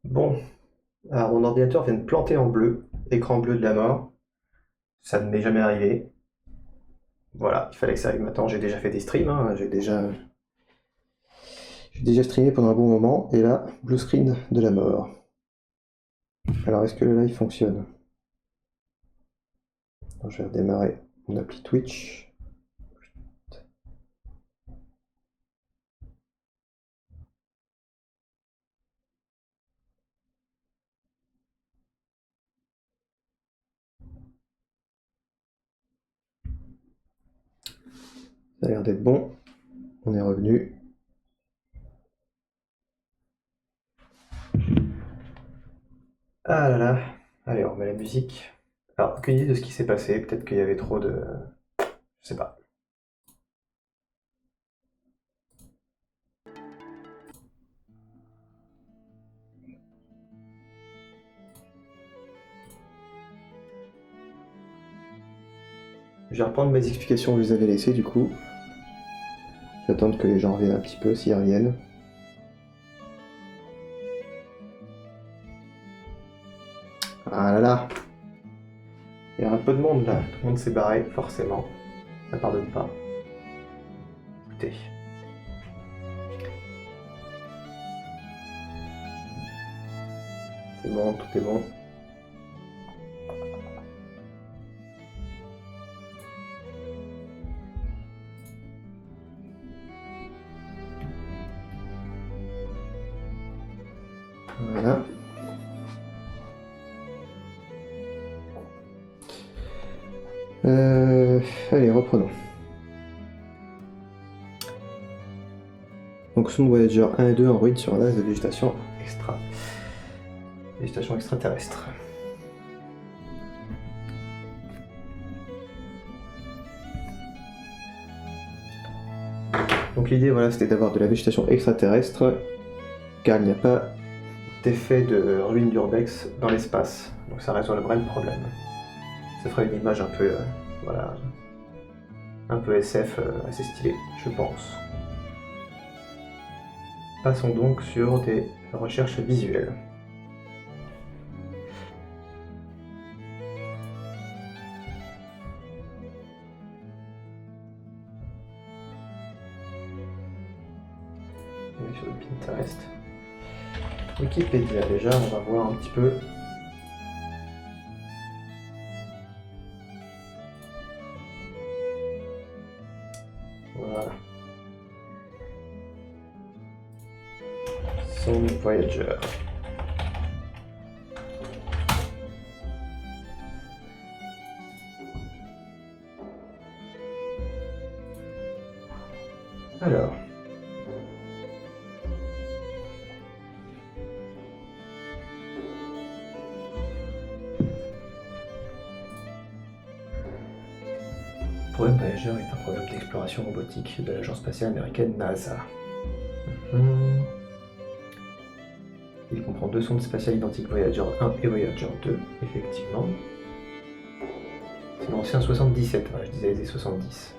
Bon, alors mon ordinateur vient de planter en bleu, écran bleu de la mort. Ça ne m'est jamais arrivé. Voilà, il fallait que ça arrive maintenant. J'ai déjà fait des streams, hein, j'ai déjà streamé pendant un bon moment, et là, blue screen de la mort. Alors est-ce que le live fonctionne? Je vais redémarrer mon appli Twitch. Ça a l'air d'être bon. On est revenu. Ah là là. Allez, on met la musique. Alors, aucune idée de ce qui s'est passé. Peut-être qu'il y avait trop de... Je sais pas. Je vais reprendre mes explications où je les avais laissées du coup. Je vais attendre que les gens reviennent un petit peu, s'ils reviennent. Ah là là. Il y a un peu de monde là. Tout le monde s'est barré, forcément. Ça pardonne pas. Écoutez. C'est bon, tout est bon. Voilà. Allez, reprenons. Donc, sonde Voyager 1 et 2 en ruine sur un axe de végétation végétation extraterrestre. Donc l'idée, voilà, c'était d'avoir de la végétation extraterrestre, car il n'y a pas d'effet de ruine d'urbex dans l'espace. Donc ça résolverait le problème. Ça ferait une image un peu, voilà, un peu SF, assez stylée, je pense. Passons donc sur des recherches visuelles. On est sur le Pinterest. Wikipédia, déjà, on va voir un petit peu. Voilà. Sonde Voyager. Alors. Le programme Voyager est un programme d'exploration robotique de l'agence spatiale américaine NASA. Il comprend deux sondes spatiales identiques Voyager 1 et Voyager 2, effectivement. C'est l'ancien 77, voilà, je disais les années 70.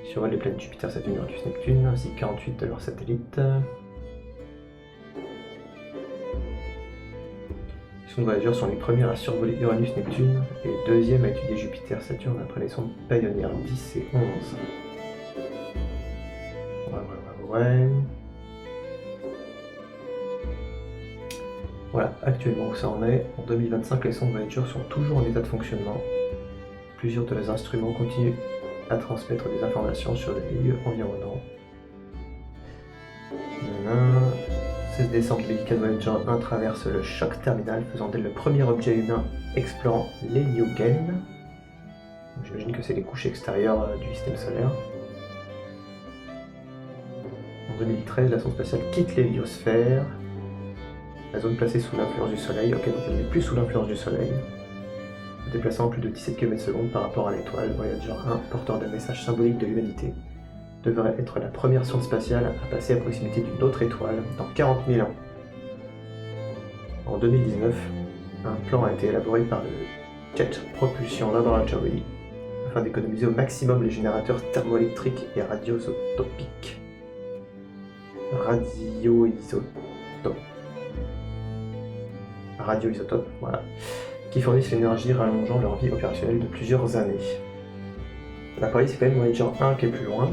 Survole les planètes Jupiter, Saturne, Uranus, Neptune, ainsi que 48 de leurs satellites. Les sondes Voyager sont les premières à survoler Uranus, Neptune, et les deuxièmes à étudier Jupiter, Saturne après les sondes Pioneer 10 et 11. Ouais. Voilà, actuellement où ça en est, en 2025, les sondes Voyager sont toujours en état de fonctionnement. Plusieurs de leurs instruments continuent à transmettre des informations sur le milieu environnant. 16 décembre, le véhicule Voyager 1 traverse le choc terminal, faisant d'elle le premier objet humain explorant l'héliogène. J'imagine que c'est les couches extérieures du système solaire. En 2013, la sonde spatiale quitte l'héliosphère, la zone placée sous l'influence du Soleil. Ok, donc elle n'est plus sous l'influence du Soleil. Déplaçant à plus de 17 km/s par rapport à l'étoile, Voyager 1, porteur d'un message symbolique de l'humanité, devrait être la première sonde spatiale à passer à proximité d'une autre étoile dans 40 000 ans. En 2019, un plan a été élaboré par le Jet Propulsion Laboratory afin d'économiser au maximum les générateurs thermoélectriques et radioisotopiques. radioisotopes, voilà, qui fournissent l'énergie rallongeant leur vie opérationnelle de plusieurs années. L'appareil, c'est quand même Voyager 1 qui est plus loin.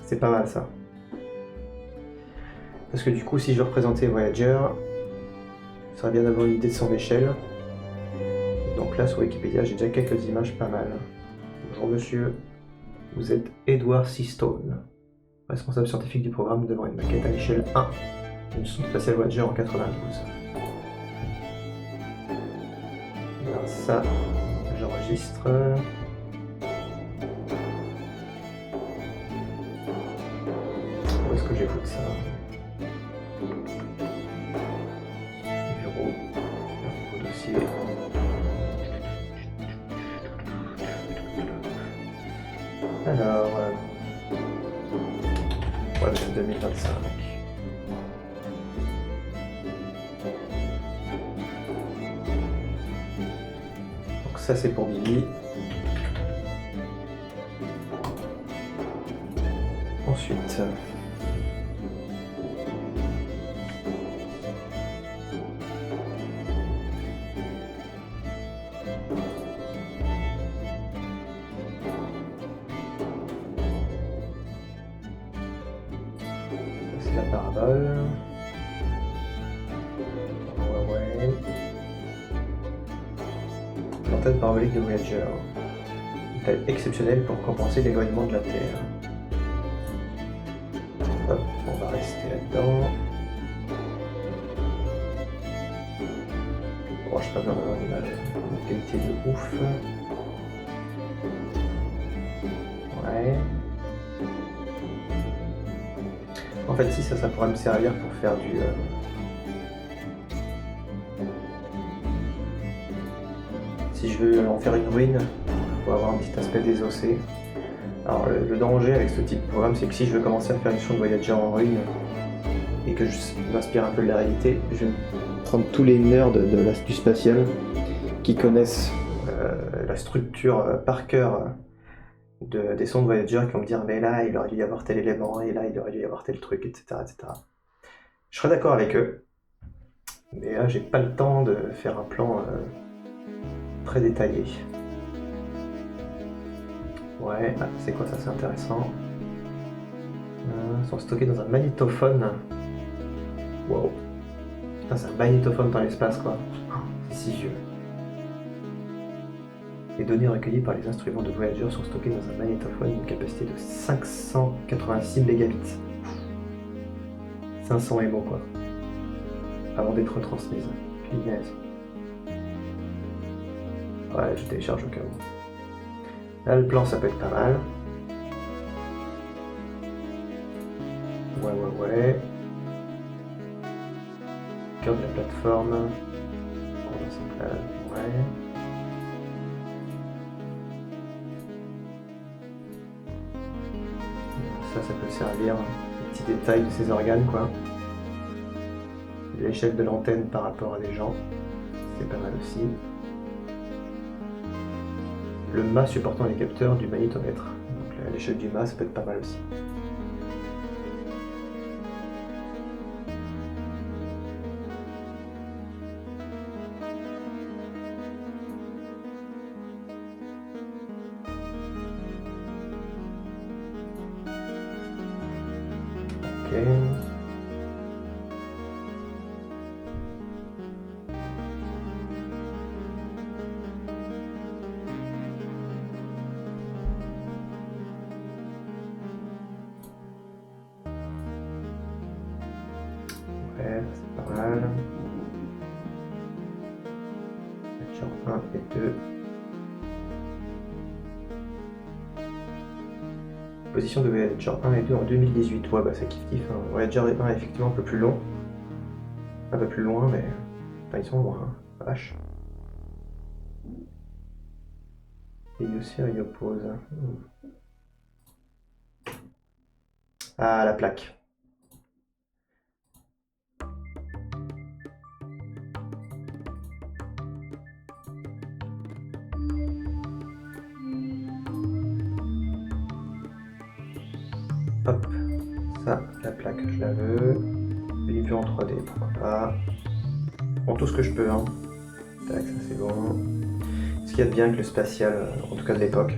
C'est pas mal ça. Parce que du coup, si je représentais Voyager, ça serait bien d'avoir une idée de son échelle. Donc là, sur Wikipédia, j'ai déjà quelques images pas mal. Bonjour monsieur, vous êtes Edward C. Stone, responsable scientifique du programme devant une maquette à l'échelle 1 d'une sonde spatiale Voyager en 92. Alors ça, j'enregistre. Où est-ce que j'ai foutu ça? Bureau, nouveau dossier. Alors, ouais, c'est 2025. Donc ça c'est pour Billy. Ensuite, c'est la parabole. Ouais. L'antenne parabolique de Voyager. Une taille exceptionnelle pour compenser l'éloignement de la Terre. Hop, on va rester là-dedans. Bon, je sais pas vraiment l'image. Une qualité de ouf. Ouais. En fait, si ça pourrait me servir pour faire du... Si je veux en faire une ruine, pour avoir un petit aspect désossé. Alors le danger avec ce type de programme, c'est que si je veux commencer à faire une sonde Voyager en ruine, et que je m'inspire un peu de la réalité, je vais prendre tous les nerds du spatial qui connaissent la structure par cœur des sondes Voyager, qui vont me dire mais là il aurait dû y avoir tel élément, et là il aurait dû y avoir tel truc, etc. etc. Je serais d'accord avec eux, mais là j'ai pas le temps de faire un plan très détaillé. Ouais, ah, c'est quoi ça, c'est intéressant. Ils sont stockés dans un magnétophone. Wow. Putain, c'est un magnétophone dans l'espace, quoi. C'est si vieux. Les données recueillies par les instruments de Voyager sont stockées dans un magnétophone d'une capacité de 586 mégabits. 500 MO, quoi. Avant d'être retransmises. Punaise. Ouais, je télécharge au cas où. Là, le plan, ça peut être pas mal. Ouais. Cœur de la plateforme. Ouais. Ça peut servir. Les petits détails de ces organes, quoi. L'échelle de l'antenne par rapport à des gens. C'est pas mal aussi. Le mât supportant les capteurs du magnétomètre. Donc l'échelle du mât, ça peut être pas mal aussi. Ok. Ouais, c'est pas mal. Voyager 1 et 2. Position de Voyager 1 et 2 en 2018. Ouais, bah c'est kiff-kiff. Hein. Voyager 1 est effectivement un peu plus long. Un peu plus loin, mais... Enfin, ils sont loin, hein. Vache. Héliosphère et oppose. Ah, la plaque. Hop, ça, La plaque, je la veux. Une vue en 3D, pourquoi pas. Bon, tout ce que je peux, hein. Tac, ça c'est bon. Ce qu'il y a de bien avec le spatial, en tout cas de l'époque,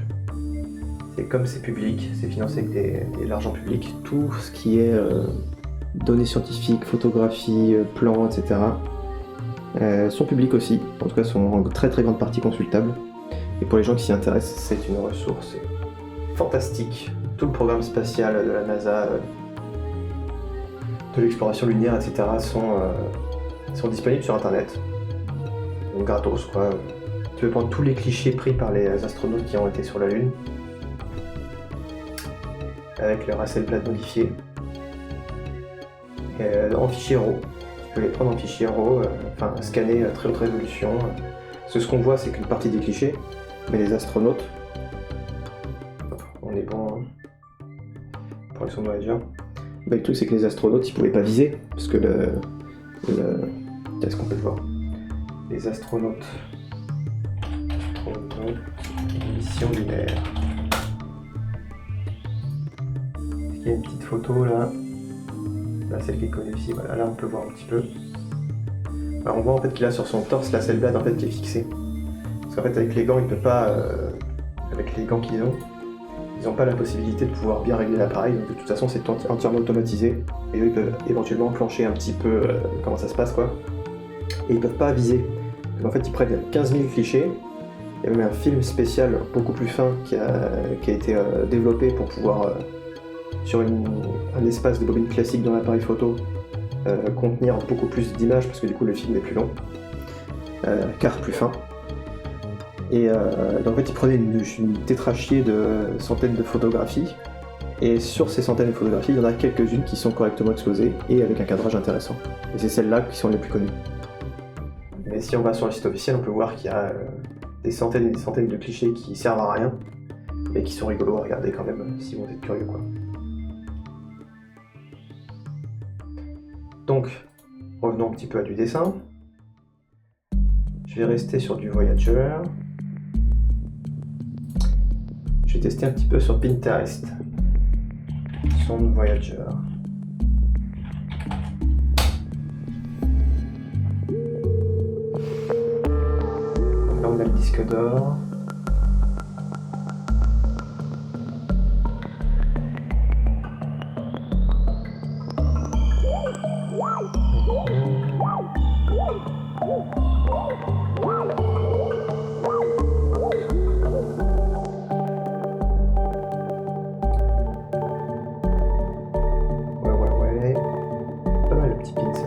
c'est comme c'est public, c'est financé avec de l'argent public, tout ce qui est données scientifiques, photographies, plans, etc. Sont publics aussi, en tout cas sont en très très grande partie consultables. Et pour les gens qui s'y intéressent, c'est une ressource fantastique. Tout le programme spatial de la NASA, de l'exploration lunaire, etc. sont disponibles sur internet. Donc gratos quoi. Tu peux prendre tous les clichés pris par les astronautes qui ont été sur la Lune, avec leur Hasselblad modifié. En fichier RAW. Tu peux les prendre en fichier RAW, scanner à très haute résolution. Parce que ce qu'on voit, c'est qu'une partie des clichés, mais les astronautes, on est bon pour les sondes Voyager. Bah, le truc, c'est que les astronautes, ils pouvaient pas viser, parce que est-ce qu'on peut le voir? Les astronautes, mission lunaire. Il y a une petite photo là. Là, celle qui est connue ici, voilà, là on peut voir un petit peu. Alors on voit en fait qu'il a sur son torse la Hasselblad en fait qui est fixée. Parce qu'en fait avec les gants, il peut pas, avec les gants qu'ils ont, ils n'ont pas la possibilité de pouvoir bien régler l'appareil. Donc de toute façon c'est entièrement automatisé. Et eux ils peuvent éventuellement plancher un petit peu comment ça se passe quoi. Et ils peuvent pas viser. Donc en fait ils prennent 15 000 clichés. Il y a même un film spécial beaucoup plus fin qui a été développé pour pouvoir sur un espace de bobine classique dans l'appareil photo, contenir beaucoup plus d'images parce que du coup le film est plus long, car plus fin. Et donc en fait il prenait une tétrachier de centaines de photographies, et sur ces centaines de photographies il y en a quelques-unes qui sont correctement exposées et avec un cadrage intéressant. Et c'est celles-là qui sont les plus connues. Mais si on va sur le site officiel, on peut voir qu'il y a des centaines et des centaines de clichés qui servent à rien, mais qui sont rigolos à regarder quand même si vous êtes curieux quoi. Donc, revenons un petit peu à du dessin. Je vais rester sur du Voyager. Je vais tester un petit peu sur Pinterest. Sonde Voyager. Là on a le disque d'or. Ouais. Pas mal le petit pin ça.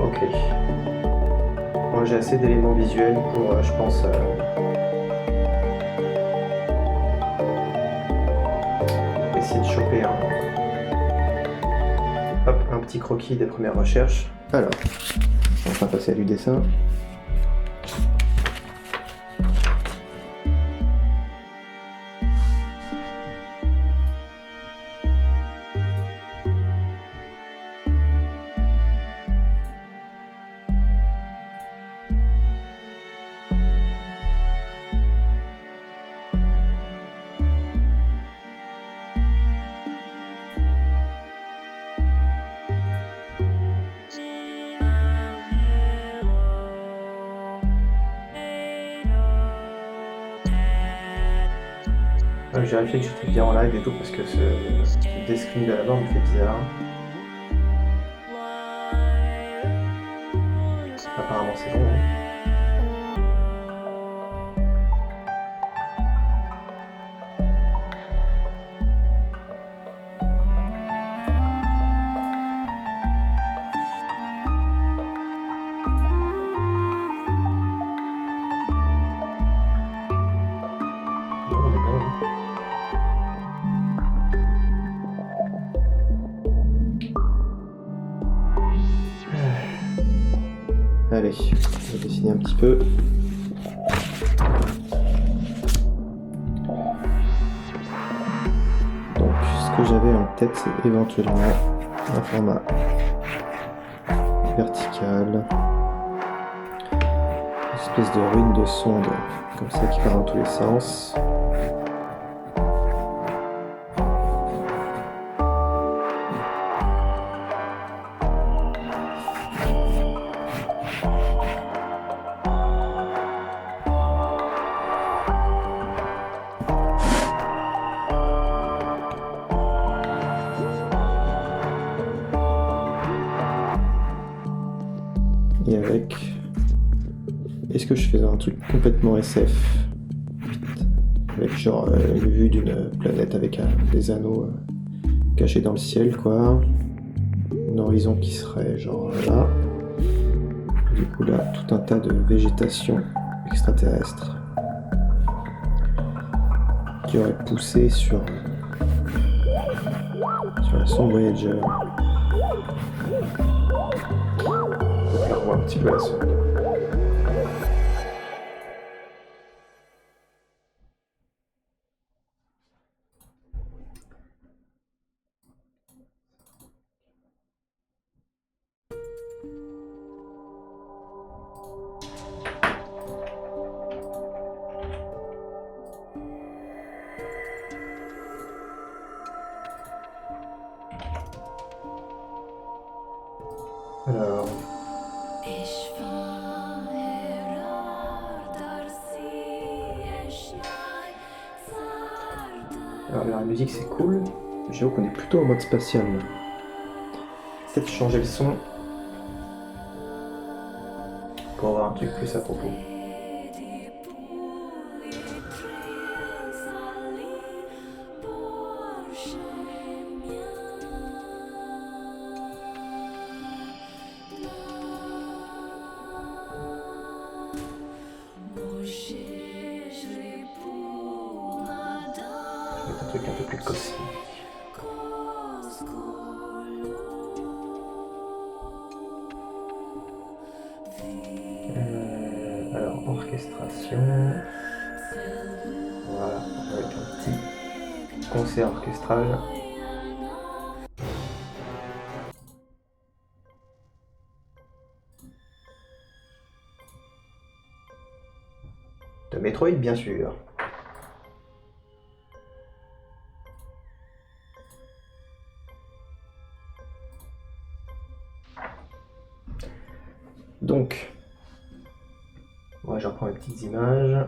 Ok. Moi j'ai assez d'éléments visuels pour, je pense, essayer de choper un petit croquis des premières recherches. Alors, on va passer à du dessin. J'ai vérifié que j'étais bien en live et tout parce que ce descreen de la mort me fait bizarre. Apparemment c'est bon. Allez, je vais dessiner un petit peu. Donc, ce que j'avais en tête, c'est éventuellement un format verticale. Une espèce de ruine de sonde, comme ça, qui part dans tous les sens. Et avec... Est-ce que je fais un truc complètement SF? Avec genre une vue d'une planète avec des anneaux cachés dans le ciel, quoi. Un horizon qui serait genre là. Du coup là, tout un tas de végétation extraterrestre qui aurait poussé sur la sonde Voyager. On la revoit un petit peu la sonde. Alors... la musique c'est cool, j'avoue qu'on est plutôt en mode spatial là. Peut-être changer le son pour avoir un truc plus à propos. Un truc un peu plus cosmique. Alors, orchestration. Voilà, avec un petit concert orchestral. De Metroid, bien sûr. Donc, moi je reprends mes petites images.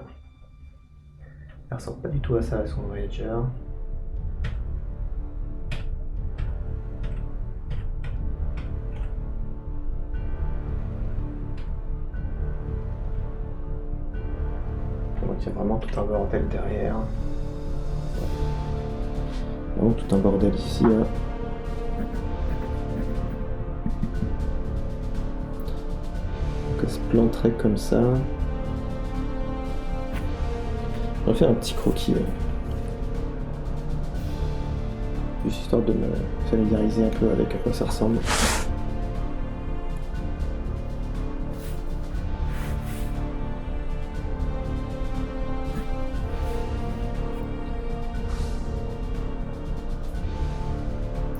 Elle ressemble pas du tout à ça, son Voyager. Donc il y a vraiment tout un bordel derrière. Vraiment tout un bordel ici. Là. Elle se planterait comme ça. On va faire un petit croquis. Juste histoire de me familiariser un peu avec à quoi ça ressemble.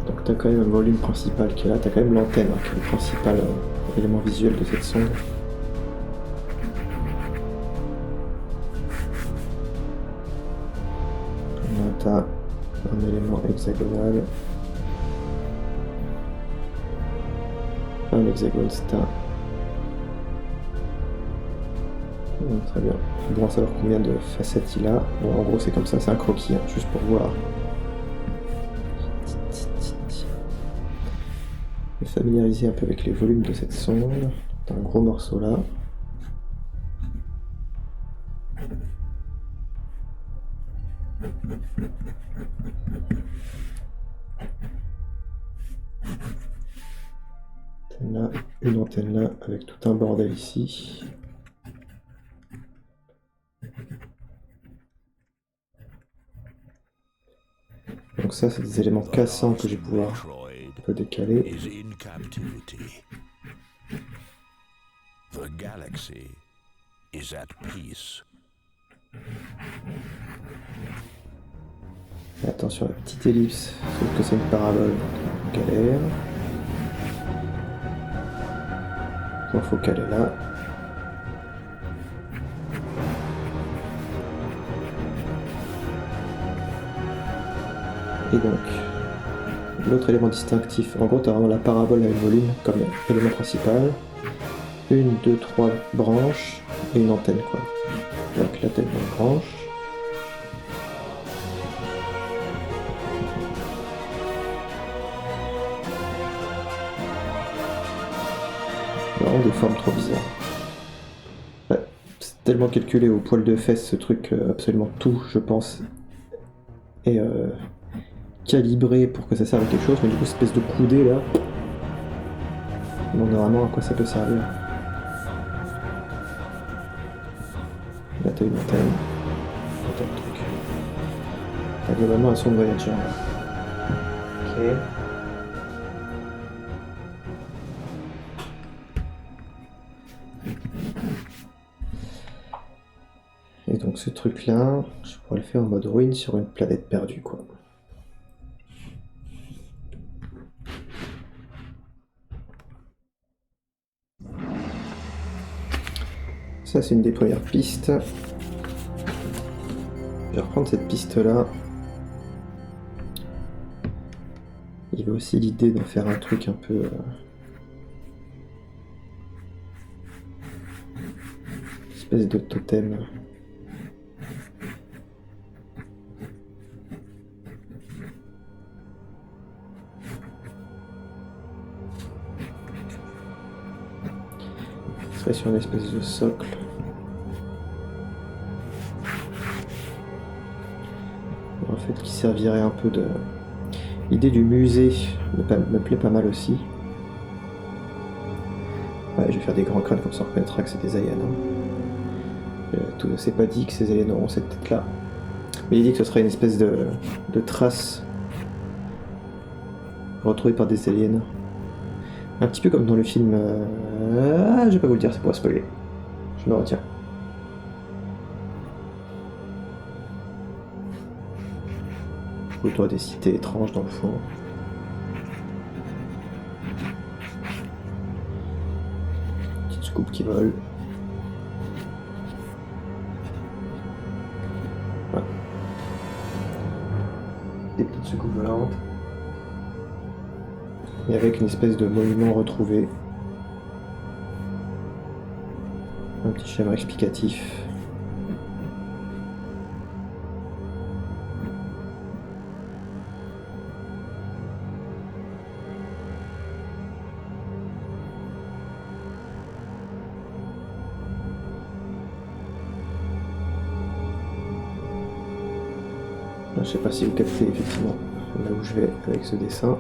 Donc t'as quand même un volume principal qui est là, t'as quand même l'antenne qui est le principal élément visuel de cette sonde. Là t'as un élément hexagonal. Un hexagone star. Très bien. Bon à savoir combien de facettes il a. Bon en gros c'est comme ça, c'est un croquis, hein, juste pour voir. Me familiariser un peu avec les volumes de cette sonde. T'as un gros morceau là. Là, une antenne là avec tout un bordel ici. Donc ça c'est des éléments cassants que je vais pouvoir un peu décaler. Et attention à la petite ellipse, sauf que c'est une parabole. Galère. Point focal est là. Et donc, l'autre élément distinctif, en gros, tu as vraiment la parabole avec le volume comme élément principal. 1, 2, 3 branches et une antenne, quoi. Donc la tête dans la branche. Vraiment des formes trop bizarres. Ouais, c'est tellement calculé au poil de fesse ce truc, absolument tout, je pense, est calibré pour que ça serve à quelque chose, mais du coup, cette espèce de coudée là, on demande vraiment à quoi ça peut servir. Là, t'as une antenne. T'as le truc. T'as globalement un son de Voyager. Ok. Et donc ce truc là, je pourrais le faire en mode ruine sur une planète perdue, quoi. Ça, c'est une des premières pistes. Je vais reprendre cette piste-là. Il y avait aussi l'idée d'en faire un truc un peu... espèce de totem. Ce serait sur une espèce de socle. En fait, qui servirait un peu de... L'idée du musée me plaît pas mal aussi. Ouais, je vais faire des grands crânes comme ça on reconnaîtra que c'est des aliens. C'est pas dit que ces aliens auront cette tête-là. Mais il dit que ce serait une espèce de trace retrouvée par des aliens. Un petit peu comme dans le film... je vais pas vous le dire, c'est pour spoiler. Je me retiens. Autour des cités étranges dans le fond. Petite scoop qui vole. Ouais. Des petites soucoupes volantes. Et avec une espèce de monument retrouvé. Un petit schéma explicatif. Je sais pas si vous captez effectivement là où je vais avec ce dessin.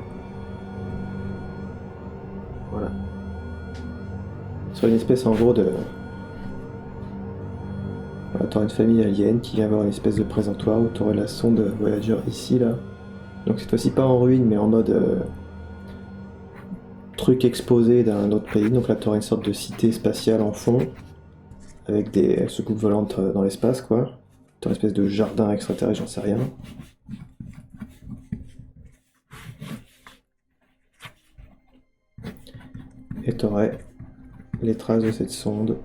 Voilà. Sur une espèce en gros de... Voilà, t'auras une famille alien qui vient voir une espèce de présentoir où t'aurais la sonde Voyager ici là. Donc cette fois-ci pas en ruine mais en mode truc exposé d'un autre pays. Donc là t'auras une sorte de cité spatiale en fond avec des soucoupes volantes dans l'espace quoi. T'auras une espèce de jardin extraterrestre, j'en sais rien. Et t'aurais les traces de cette sonde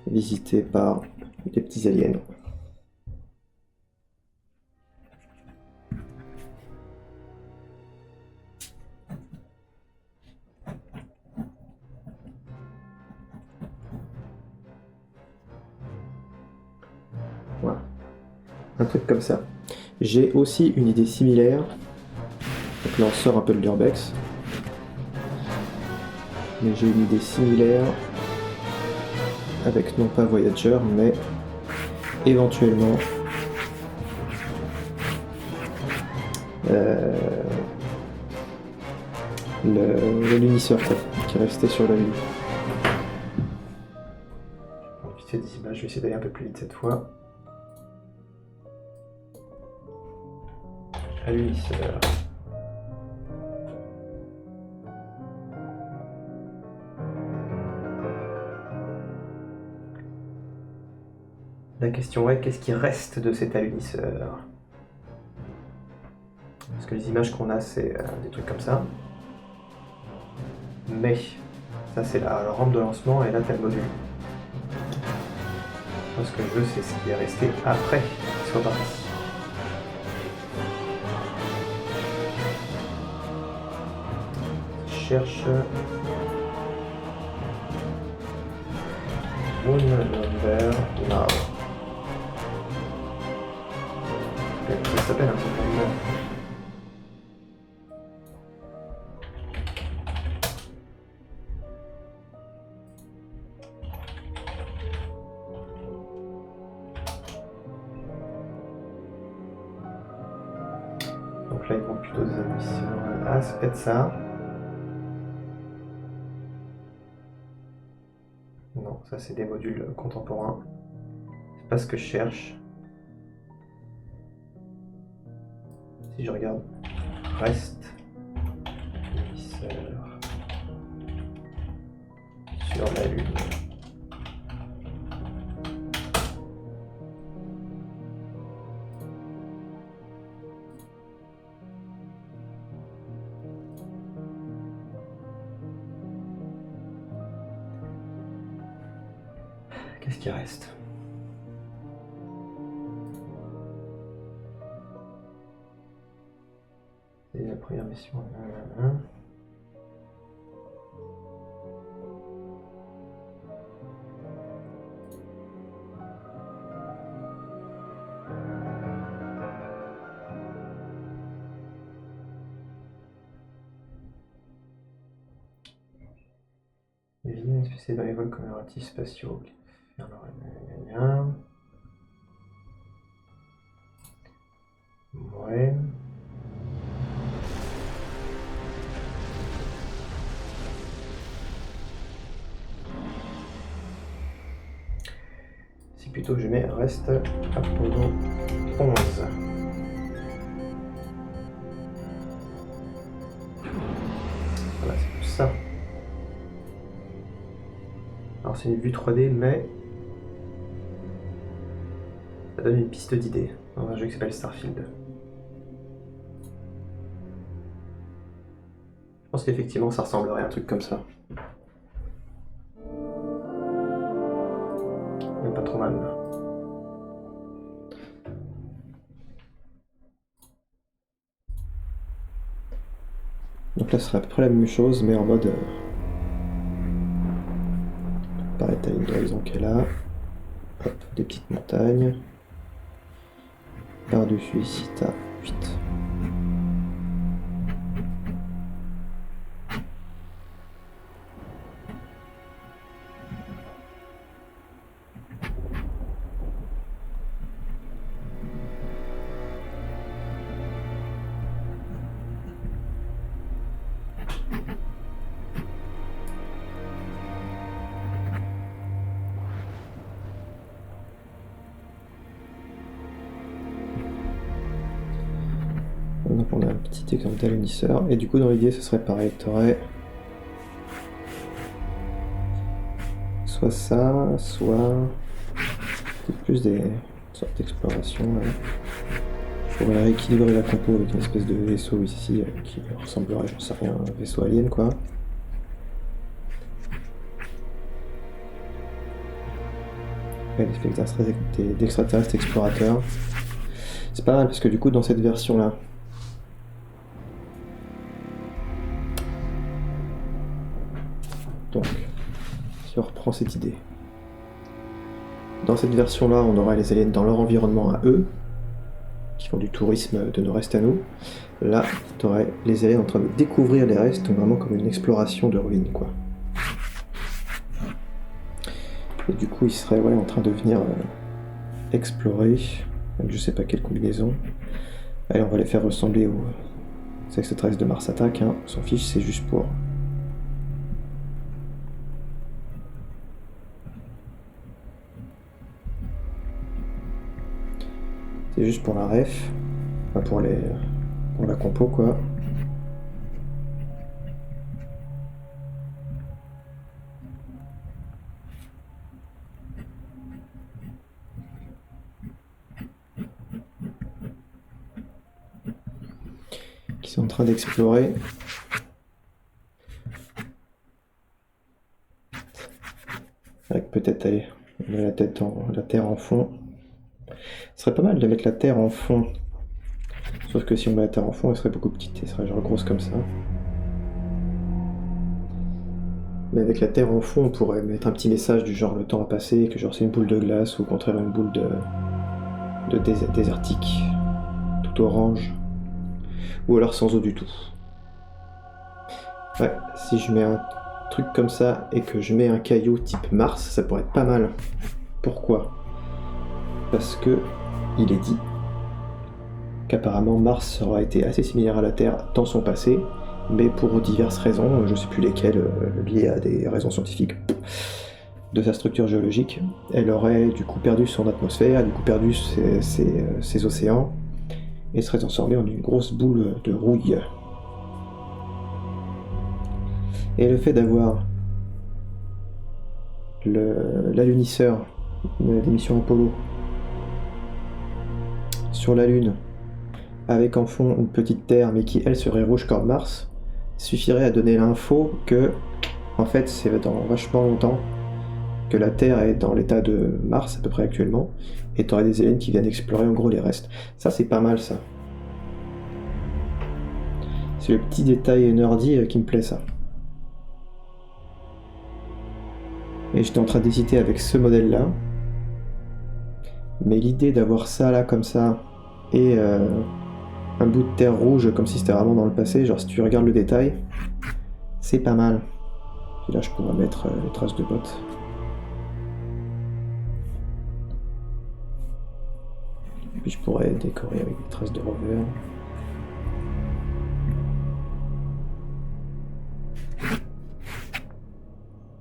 visitée par des petits aliens. Voilà. Un truc comme ça. J'ai aussi une idée similaire. Donc là on sort un peu de l'urbex. Mais j'ai une idée similaire avec non pas Voyager mais éventuellement le lunisseur qui est resté sur la Lune. Vite fait des images, je vais essayer d'aller un peu plus vite cette fois. À l'unisseur. La question est, qu'est-ce qui reste de cet alunisseur? Parce que les images qu'on a, c'est des trucs comme ça. Mais Ça c'est la rampe de lancement et là t'as le module. Moi ce que je veux c'est ce qui est resté après qu'il soit parti. Je cherche Moon Number Now. Ça s'appelle un peu comme donc là ils vont plutôt des émissions. Ah c'est peut-être ça. Non, ça c'est des modules contemporains. C'est pas ce que je cherche. Si je regarde, reste émisseur sur la Lune. Qu'est-ce qui reste? C'est la première mission. Les vignes spécialisées dans les vols commémoratifs spatiaux. Ouais. Si plutôt je mets reste Apollo 11. Voilà, c'est tout ça. Alors c'est une vue 3D, mais ça donne une piste d'idée dans un jeu qui s'appelle Starfield. Je pense qu'effectivement ça ressemblerait à un truc comme ça. Mais pas trop mal. Donc là ce serait à peu près la même chose, mais en mode... pareil, t'as une horizon qui est là. Hop, des petites montagnes. Par-dessus ici, t'as 8. Donc on a un petit exemple d'émisseur, et du coup dans l'idée ce serait pareil, tu aurais soit ça, soit peut-être plus des sortes d'exploration. Je pourrais rééquilibrer la compo avec une espèce de vaisseau ici qui ressemblerait, j'en sais rien, à un vaisseau alien quoi. Ouais, d'extraterrestres explorateurs. C'est pas mal parce que du coup dans cette version là, donc, si on reprend cette idée, dans cette version-là, on aura les aliens dans leur environnement à eux, qui font du tourisme de nos restes à nous. Là, tu aurais les aliens en train de découvrir les restes, donc vraiment comme une exploration de ruines, quoi. Et du coup, ils seraient en train de venir explorer, avec je sais pas quelle combinaison. Allez, on va les faire ressembler aux extraterrestres de Mars Attack, hein. On s'en fiche, c'est juste pour... C'est juste pour la ref, enfin pour la compo quoi. Qui sont en train d'explorer. peut-être aller mettre la terre en fond. Ce serait pas mal de mettre la terre en fond. Sauf que si on met la terre en fond, elle serait beaucoup petite, elle serait genre grosse comme ça. Mais avec la terre en fond, on pourrait mettre un petit message du genre le temps a passé, que genre c'est une boule de glace, ou au contraire une boule de désertique, tout orange, ou alors sans eau du tout. Ouais, si je mets un truc comme ça et que je mets un caillou type Mars, ça pourrait être pas mal. Pourquoi ? Parce que il est dit qu'apparemment Mars aura été assez similaire à la Terre dans son passé, mais pour diverses raisons, je ne sais plus lesquelles, liées à des raisons scientifiques de sa structure géologique, elle aurait du coup perdu son atmosphère, du coup perdu ses océans, et serait transformée en une grosse boule de rouille. Et le fait d'avoir l'alunisseur des missions Apollo sur la Lune, avec en fond une petite Terre, mais qui elle serait rouge comme Mars, suffirait à donner l'info que, en fait, c'est dans vachement longtemps que la Terre est dans l'état de Mars, à peu près actuellement, et t'aurais des aliens qui viennent explorer en gros les restes. Ça, c'est pas mal, ça. C'est le petit détail nerdy qui me plaît, ça. Et j'étais en train d'hésiter avec ce modèle-là, mais l'idée d'avoir ça là, comme ça, et un bout de terre rouge, comme si c'était vraiment dans le passé, genre si tu regardes le détail, c'est pas mal. Et là, je pourrais mettre les traces de bottes. Et puis je pourrais décorer avec des traces de rover.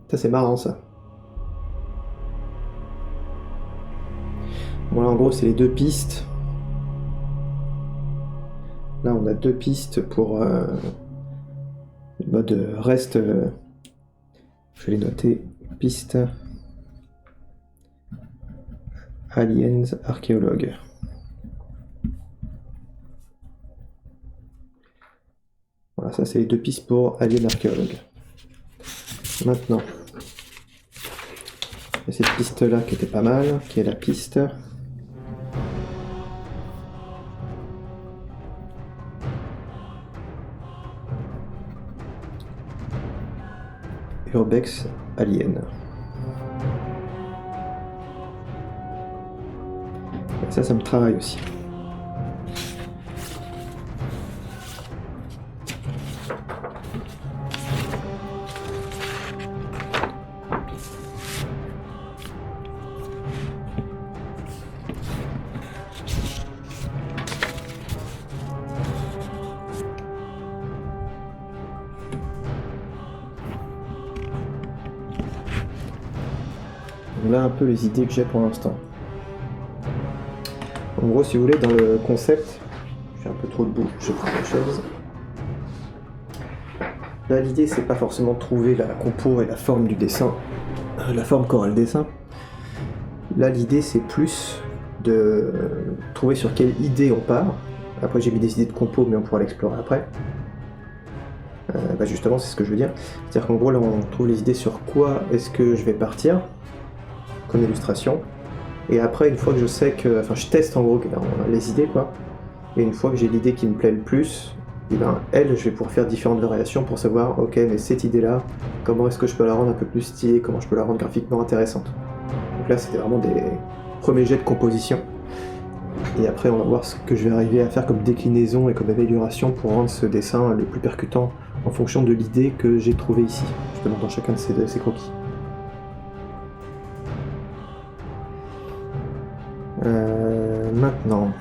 Ça, c'est marrant, ça. Bon, là, en gros, c'est les deux pistes. Là, on a deux pistes pour le mode reste. Je vais les noter. Piste Aliens archéologue. Voilà, ça c'est les deux pistes pour Alien archéologue. Maintenant, il y a cette piste là qui était pas mal, qui est la piste Urbex Alien. Et ça me travaille aussi. Voilà un peu les idées que j'ai pour l'instant. En gros, si vous voulez, dans le concept, j'ai un peu trop de boue, je prends la chaise. Là, l'idée, c'est pas forcément de trouver la compo et la forme du dessin, la forme qu'aura le dessin. Là, l'idée, c'est plus de trouver sur quelle idée on part. Après, j'ai mis des idées de compo, mais on pourra l'explorer après. Justement, c'est ce que je veux dire. C'est-à-dire qu'en gros, là, on trouve les idées sur quoi est-ce que je vais partir, comme illustration. Et après, une fois que je sais que... Enfin, je teste en gros les idées, quoi. Et une fois que j'ai l'idée qui me plaît le plus, et ben, elle, je vais pouvoir faire différentes variations pour savoir, ok, mais cette idée-là, comment est-ce que je peux la rendre un peu plus stylée, comment je peux la rendre graphiquement intéressante. Donc là, c'était vraiment des premiers jets de composition. Et après, on va voir ce que je vais arriver à faire comme déclinaison et comme amélioration pour rendre ce dessin le plus percutant en fonction de l'idée que j'ai trouvée ici, justement dans chacun de ces croquis. Maintenant,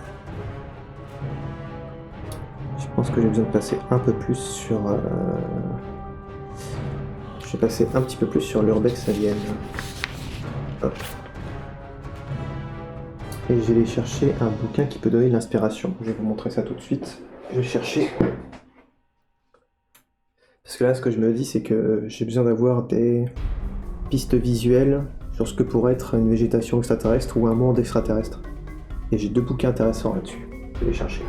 je pense que j'ai besoin de passer un peu plus sur... Je vais passer un petit peu plus sur l'Urbex Alien. Hop. Et je vais aller chercher un bouquin qui peut donner de l'inspiration. Je vais vous montrer ça tout de suite. Je vais chercher... Parce que là, ce que je me dis, c'est que j'ai besoin d'avoir des pistes visuelles sur ce que pourrait être une végétation extraterrestre ou un monde extraterrestre. Et j'ai deux bouquins intéressants là-dessus. Je vais les chercher.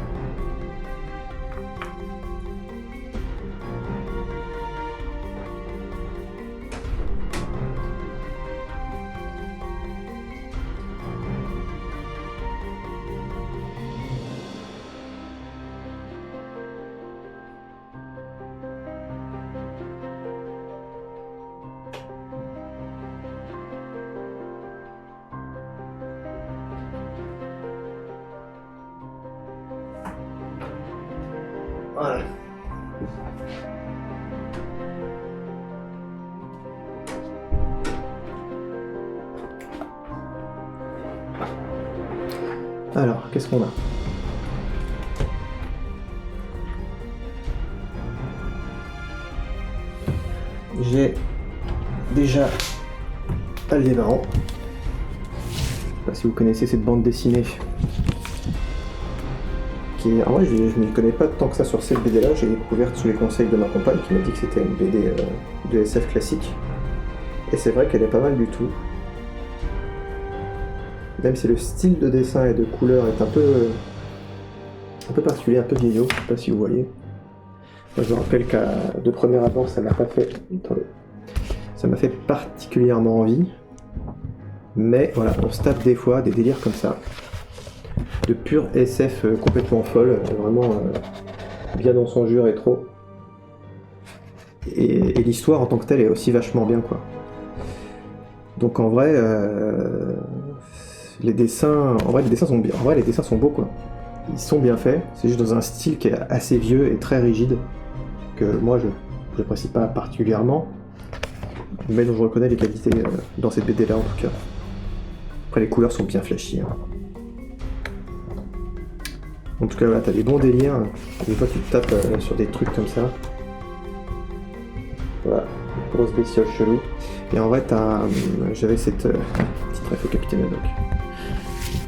Voilà. Alors, qu'est-ce qu'on a? J'ai déjà Aldebaran. Je sais pas si vous connaissez cette bande dessinée. En vrai, je ne m'y connais pas tant que ça sur cette BD là, j'ai découvert sous les conseils de ma compagne qui m'a dit que c'était une BD de SF classique. Et c'est vrai qu'elle est pas mal du tout. Même si le style de dessin et de couleur est un peu particulier, un peu vieillot, je sais pas si vous voyez. Moi, je me rappelle qu'à de première abord, ça m'a fait particulièrement envie. Mais voilà, on se tape des fois des délires comme ça. De pure SF complètement folle, vraiment bien dans son jus rétro. Et l'histoire en tant que telle est aussi vachement bien, quoi. Donc en vrai, les dessins sont bien. En vrai, les dessins sont beaux, quoi. Ils sont bien faits. C'est juste dans un style qui est assez vieux et très rigide que moi je n'apprécie pas particulièrement, mais dont je reconnais les qualités dans cette BD là en tout cas. Après les couleurs sont bien flashy. Hein. En tout cas voilà, t'as des bons délires. Des fois tu te tapes sur des trucs comme ça. Voilà, une grosse bestiole chelou. Et en vrai j'avais cette petite ref au Capitaine Haddock.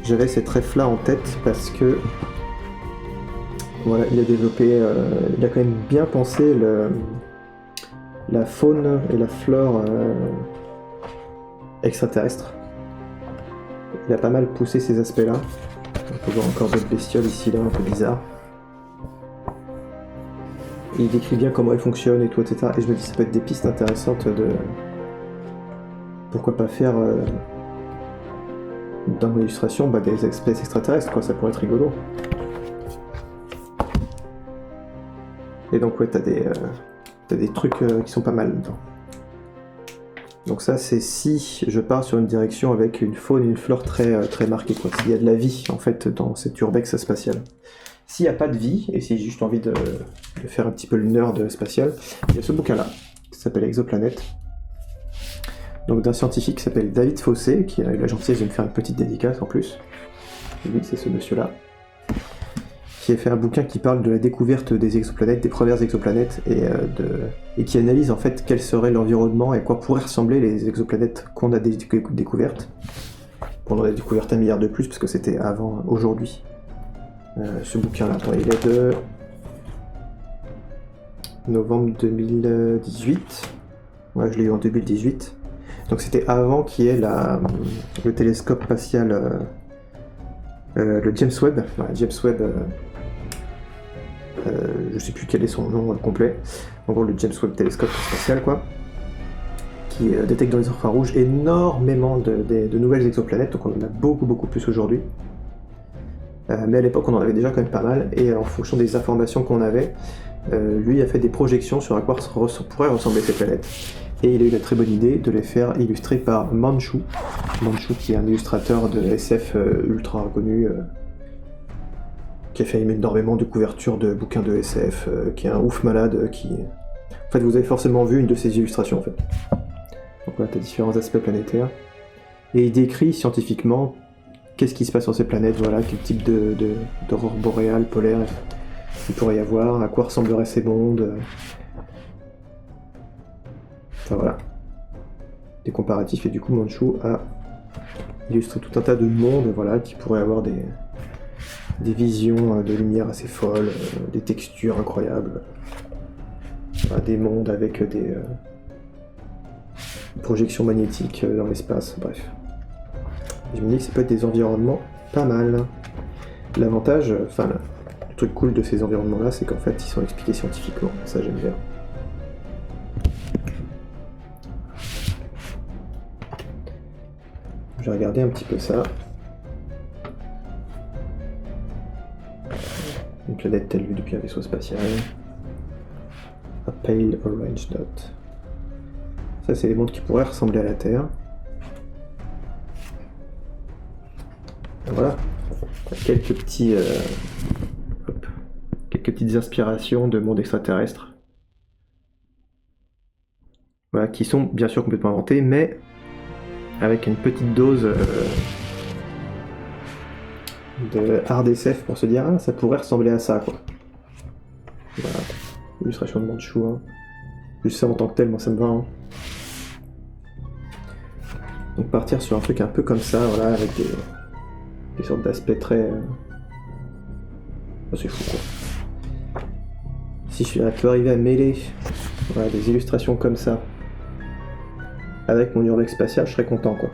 J'avais cette ref là en tête parce que voilà, il a développé, il a quand même bien pensé la faune et la flore extraterrestre. Il a pas mal poussé ces aspects-là. On peut voir encore d'autres bestioles ici, là, un peu bizarres. Et il décrit bien comment elles fonctionnent et tout, etc. Et je me dis, ça peut être des pistes intéressantes de... Pourquoi pas faire dans l'illustration des espèces extraterrestres, quoi, ça pourrait être rigolo. Et donc ouais, t'as des trucs qui sont pas mal dedans. Donc ça, c'est si je pars sur une direction avec une faune et une flore très marquée, quoi. S'il y a de la vie, en fait, dans cet urbex spatial. S'il n'y a pas de vie, et si j'ai juste envie de faire un petit peu le nerd spatial, il y a ce bouquin-là, qui s'appelle Exoplanète. Donc d'un scientifique qui s'appelle David Fossé, qui a eu la gentillesse de me faire une petite dédicace en plus. Lui, c'est ce monsieur-là. Qui a fait un bouquin qui parle de la découverte des exoplanètes, des premières exoplanètes, et qui analyse en fait quel serait l'environnement et à quoi pourraient ressembler les exoplanètes qu'on a découvertes. On en a découvert 1 milliard de plus, parce que c'était avant aujourd'hui. Ce bouquin-là, il est de novembre 2018. Ouais, je l'ai eu en 2018. Donc c'était avant qu'il y ait le télescope spatial, le James Webb. Ouais, James Webb... je sais plus quel est son nom complet. En gros, le James Webb Télescope spatial, quoi, qui détecte dans les infrarouges énormément de nouvelles exoplanètes, donc on en a beaucoup plus aujourd'hui. Mais à l'époque, on en avait déjà quand même pas mal, et en fonction des informations qu'on avait, lui a fait des projections sur à quoi pourraient ressembler ces planètes. Et il a eu la très bonne idée de les faire illustrer par Manchu. Manchu, qui est un illustrateur de SF ultra reconnu, qui a fait énormément de couvertures de bouquins de SF, qui est un ouf malade, En fait, vous avez forcément vu une de ses illustrations, en fait. Donc voilà, t'as différents aspects planétaires. Et il décrit scientifiquement qu'est-ce qui se passe sur ces planètes, voilà, quel type d'aurore boréale, polaire il pourrait y avoir, à quoi ressembleraient ces mondes. Enfin voilà. Des comparatifs, et du coup Manchu a illustré tout un tas de mondes, voilà, qui pourraient avoir des visions de lumière assez folles, des textures incroyables, des mondes avec des projections magnétiques dans l'espace, bref. Je me dis que ça peut être des environnements pas mal. L'avantage, enfin le truc cool de ces environnements-là, c'est qu'en fait ils sont expliqués scientifiquement, ça j'aime bien. Je vais regarder un petit peu ça. Une planète telle vue depuis un vaisseau spatial. A pale orange dot. Ça, c'est des mondes qui pourraient ressembler à la Terre. Voilà. Quelques petits quelques petites inspirations de monde extraterrestre. Voilà, qui sont bien sûr complètement inventées, mais avec une petite dose de hard SF pour se dire ah, ça pourrait ressembler à ça quoi. Voilà, illustration de Manchou. Hein. Juste ça en tant que tel, moi ça me va. Hein. Donc partir sur un truc un peu comme ça, voilà, avec des sortes d'aspects très. Oh, c'est fou quoi. Si je peux arriver à mêler voilà, des illustrations comme ça avec mon urbex spatial, je serais content quoi.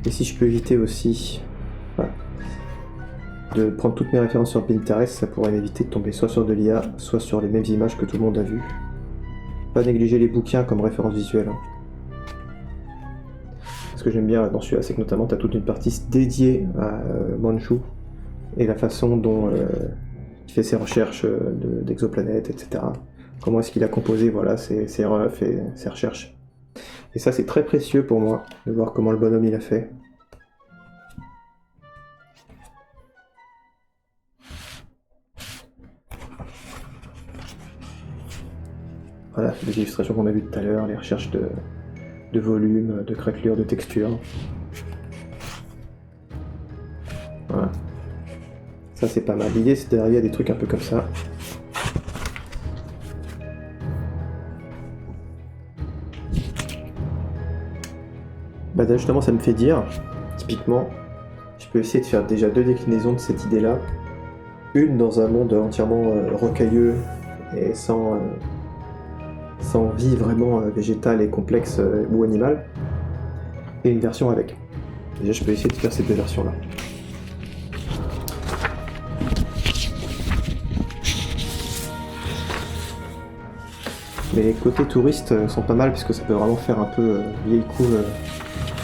Et si je peux éviter aussi voilà, de prendre toutes mes références sur Pinterest, ça pourrait m'éviter de tomber soit sur de l'IA, soit sur les mêmes images que tout le monde a vues. Pas négliger les bouquins comme référence visuelle. Hein. Ce que j'aime bien dans celui-là, c'est que notamment tu as toute une partie dédiée à Manchou et la façon dont il fait ses recherches d'exoplanètes, etc. Comment est-ce qu'il a composé voilà, ses refs et ses recherches. Et ça, c'est très précieux pour moi, de voir comment le bonhomme il a fait. Voilà, les illustrations qu'on a vues tout à l'heure, les recherches de volume, de craquelure, de texture. Voilà. Ça, c'est pas mal. L'idée, c'est d'arriver à des trucs un peu comme ça. Bah justement ça me fait dire, typiquement, je peux essayer de faire déjà 2 déclinaisons de cette idée-là. Une dans un monde entièrement rocailleux et sans vie vraiment végétale et complexe ou animale, et une version avec. Déjà je peux essayer de faire ces 2 versions-là. Mais les côtés touristes sont pas mal parce que ça peut vraiment faire un peu vieille cool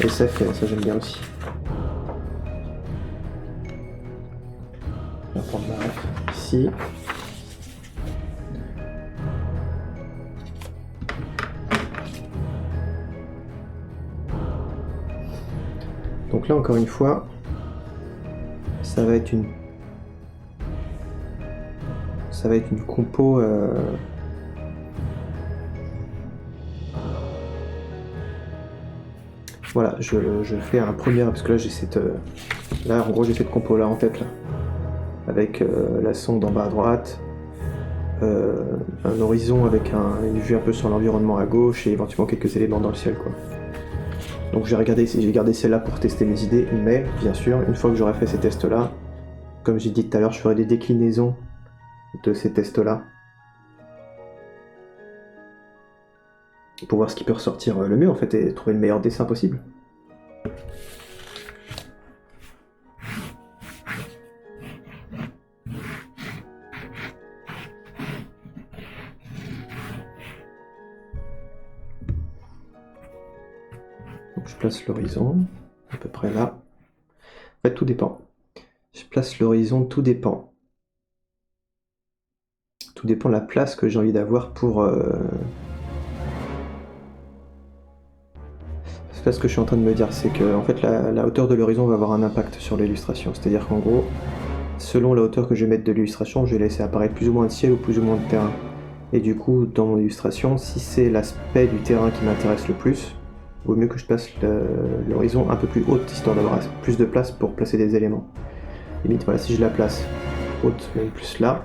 SF, et ça j'aime bien aussi. Je vais prendre ma ref ici. Donc là encore une fois, ça va être une compo voilà, je fais un premier, parce que là j'ai là en gros j'ai cette compo là en tête là, avec la sonde en bas à droite, un horizon avec une vue un peu sur l'environnement à gauche et éventuellement quelques éléments dans le ciel quoi. Donc j'ai gardé celle-là pour tester mes idées, mais bien sûr, une fois que j'aurai fait ces tests là, comme j'ai dit tout à l'heure, je ferai des déclinaisons de ces tests là pour voir ce qui peut ressortir le mieux en fait et trouver le meilleur dessin possible. Donc je place l'horizon à peu près là. En fait tout dépend. Je place l'horizon, tout dépend. Tout dépend de la place que j'ai envie d'avoir pour C'est pas ce que je suis en train de me dire, c'est que en fait la hauteur de l'horizon va avoir un impact sur l'illustration. C'est-à-dire qu'en gros, selon la hauteur que je vais mettre de l'illustration, je vais laisser apparaître plus ou moins de ciel ou plus ou moins de terrain. Et du coup, dans mon illustration, si c'est l'aspect du terrain qui m'intéresse le plus, il vaut mieux que je place l'horizon un peu plus haute, histoire d'avoir plus de place pour placer des éléments. Limite, voilà, si je la place haute, même plus là,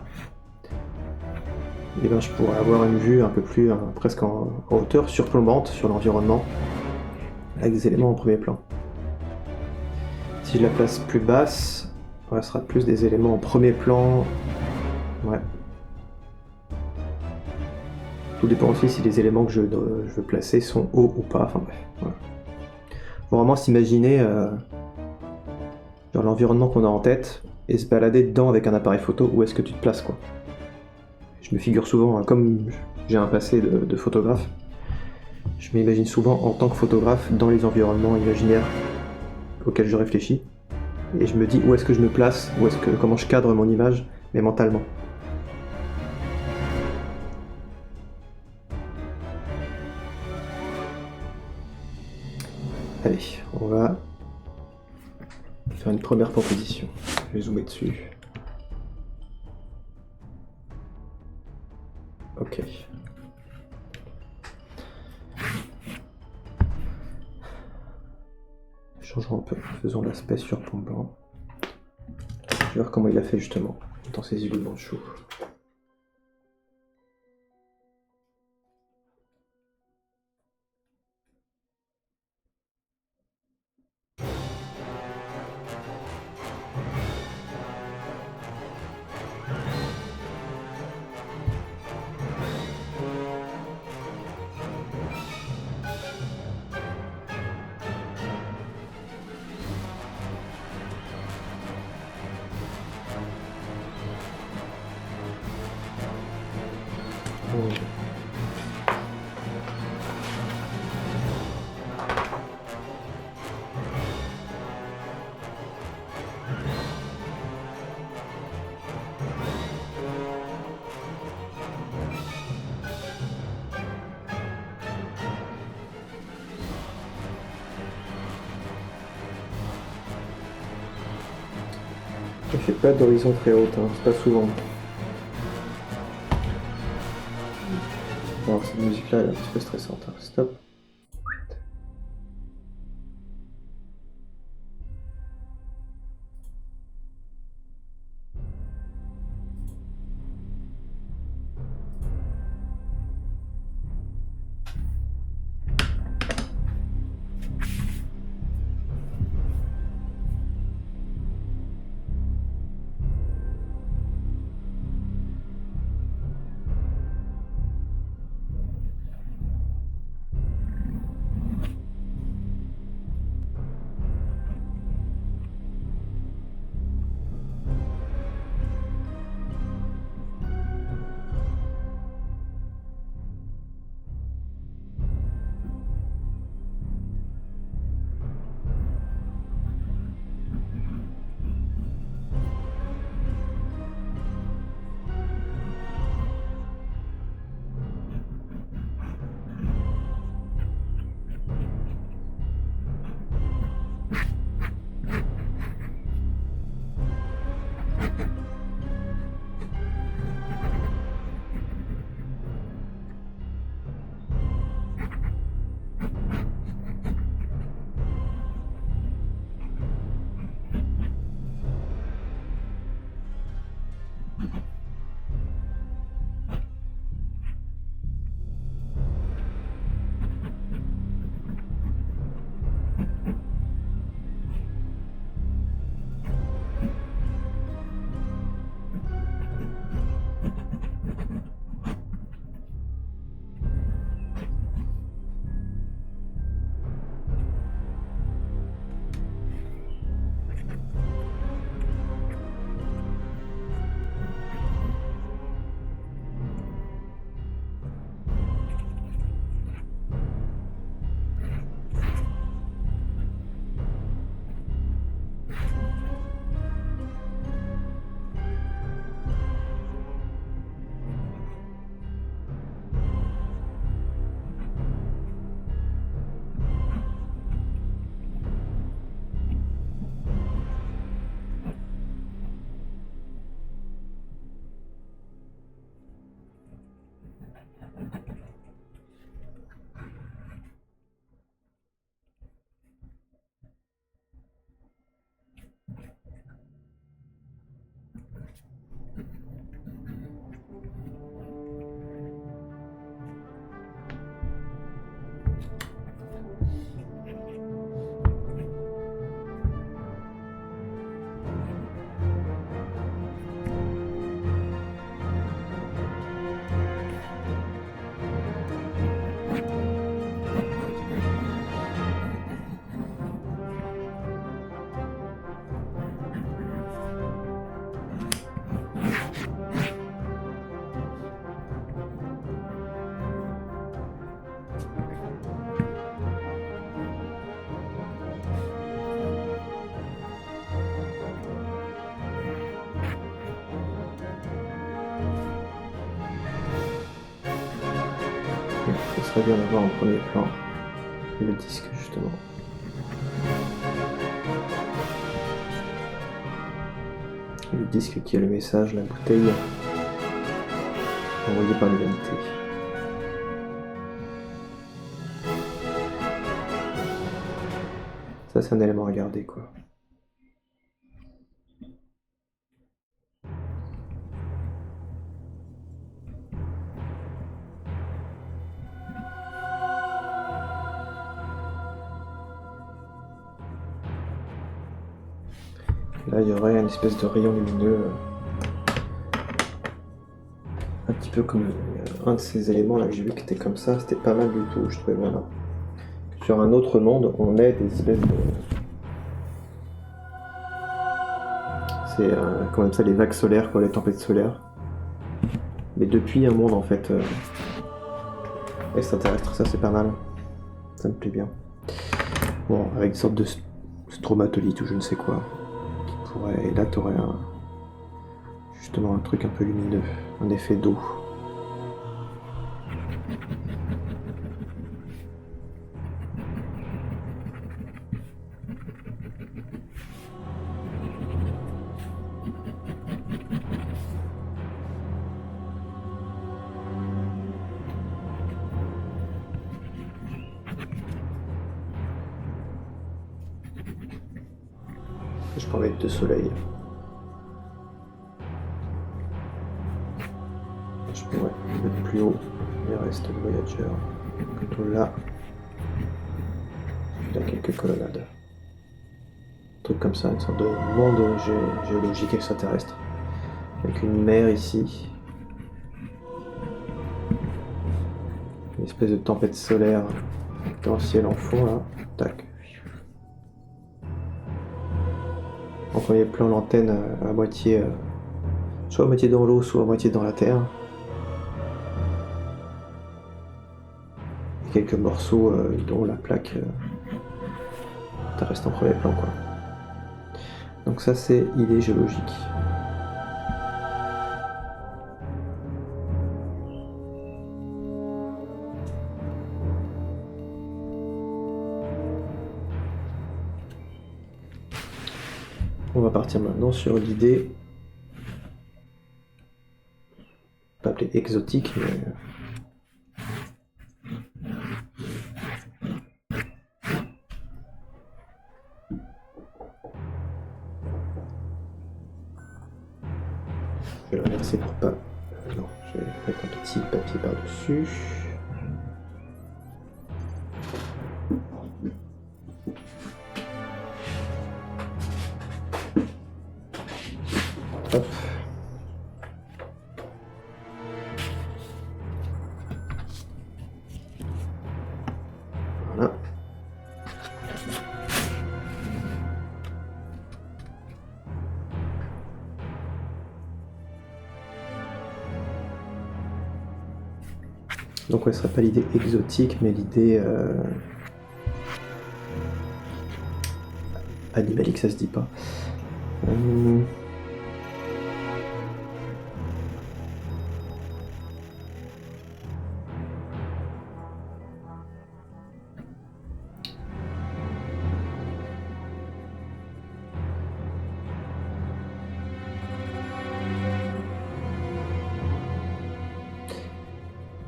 et ben je pourrais avoir une vue un peu plus, presque en hauteur, surplombante sur l'environnement, avec des éléments en premier plan. Si je la place plus basse, ce sera plus des éléments en premier plan. Ouais. Tout dépend aussi si les éléments que je veux placer sont hauts ou pas, enfin bref. Voilà. Faut vraiment s'imaginer genre l'environnement qu'on a en tête et se balader dedans avec un appareil photo, où est-ce que tu te places quoi. Je me figure souvent, comme j'ai un passé de photographe, je m'imagine souvent en tant que photographe dans les environnements imaginaires auxquels je réfléchis, et je me dis où est-ce que je me place, comment je cadre mon image, mais mentalement. Allez, on va faire une première proposition. Je vais zoomer dessus. Ok. Changeons un peu, faisons l'aspect surplombant. Je vais voir comment il a fait justement dans ses îlots de Manchou. Je fais pas d'horizon très haute, hein, c'est pas souvent. Alors cette musique là elle est un petit peu stressante. Hein. Stop. Ce serait bien d'avoir en premier plan le disque justement. Le disque qui a le message, la bouteille envoyée par l'humanité. Ça, c'est un élément à garder, quoi. Là, il y aurait une espèce de rayon lumineux, un petit peu comme un de ces éléments là que j'ai vu qui était comme ça. C'était pas mal du tout, je trouvais. Voilà. Sur un autre monde, on est des espèces de... C'est quand même ça, les vagues solaires, quoi, les tempêtes solaires. Mais depuis un monde en fait extraterrestre, ça c'est pas mal. Ça me plaît bien. Bon, avec une sorte de stromatolite ou je ne sais quoi. Qui pourrait... Et là t'aurais justement un truc un peu lumineux, un effet d'eau. Je peux en mettre 2 soleils. Je pourrais mettre plus haut. Il reste le Voyager. Plutôt là. Il y a quelques colonnades. Un truc comme ça, une sorte de monde géologique extraterrestre. Avec une mer ici. Une espèce de tempête solaire dans le ciel en fond là. Tac. En premier plan, l'antenne à moitié, soit à moitié dans l'eau, soit à moitié dans la terre. Et quelques morceaux dont la plaque reste en premier plan, quoi. Donc ça, c'est idée géologique. On va partir maintenant sur l'idée, pas appelée exotique, mais je vais le renverser pour pas... non, je vais mettre un petit papier par-dessus. Hop. Voilà. Donc ouais, ce serait pas l'idée exotique, mais l'idée animalique, ça se dit pas.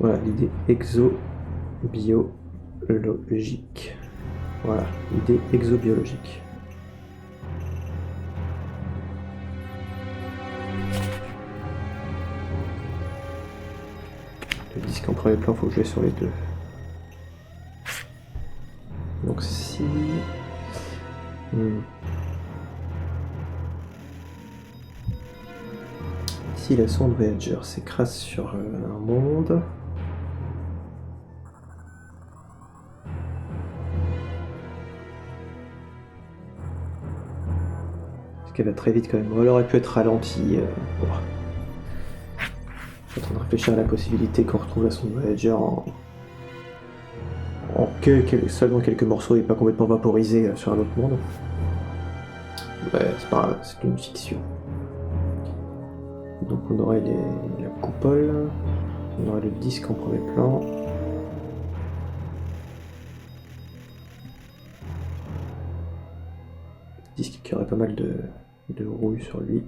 Voilà, l'idée exobiologique. Voilà, l'idée exobiologique. Le disque en premier plan, faut que je vais sur les deux. Donc si... Si la sonde Voyager s'écrase sur un monde... Parce qu'elle va très vite quand même. Elle aurait pu être ralentie. Je suis en train de réfléchir à la possibilité qu'on retrouve la sonde Voyager en seulement quelques morceaux et pas complètement vaporisé sur un autre monde. Ouais, c'est pas grave, c'est une fiction. Donc on aurait la coupole, on aurait le disque en premier plan. Disque qui aurait pas mal de rouille sur lui.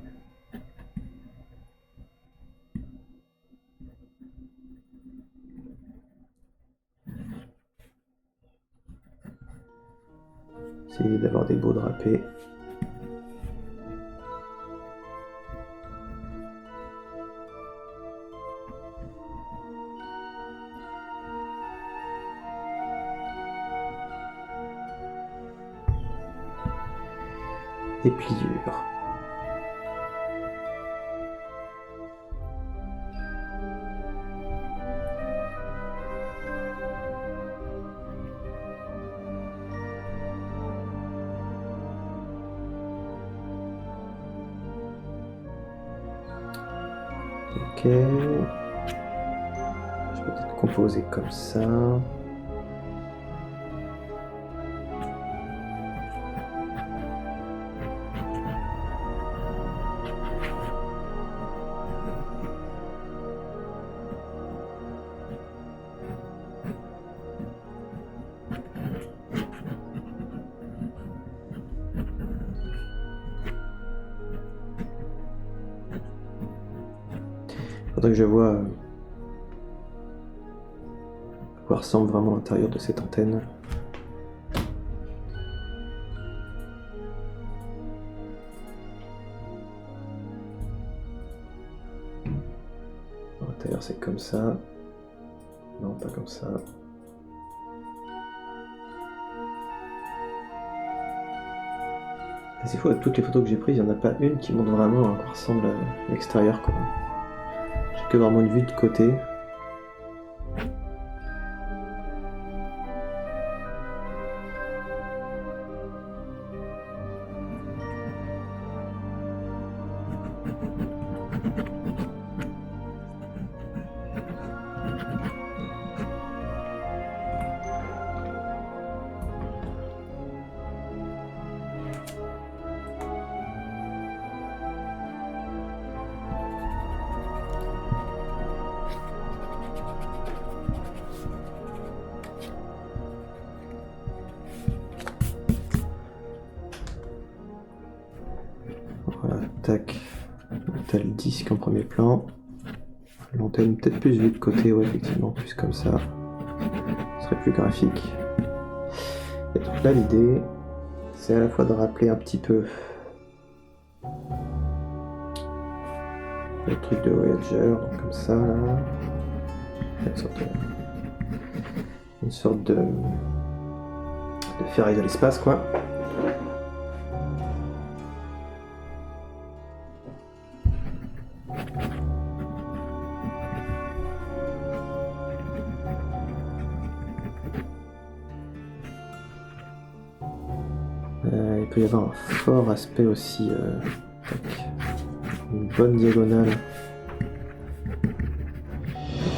avoir des beaux drapés. Et pliure. Ok. Je vais peut-être composer comme ça. Faudrait que je vois à quoi ressemble vraiment l'intérieur de cette antenne. À l'intérieur c'est comme ça. Non, pas comme ça. C'est fou, avec toutes les photos que j'ai prises, il n'y en a pas une qui montre vraiment à quoi ressemble l'extérieur, quoi. J'ai que vraiment une vue de côté. Voilà, tac. T'as le disque en premier plan. L'antenne peut-être plus vue de côté, ouais, effectivement, plus comme ça. Ce serait plus graphique. Et donc là, l'idée, c'est à la fois de rappeler un petit peu le truc de Voyager, donc comme ça, là. Une sorte de ferraille de l'espace, quoi. Il peut y avoir un fort aspect aussi, une bonne diagonale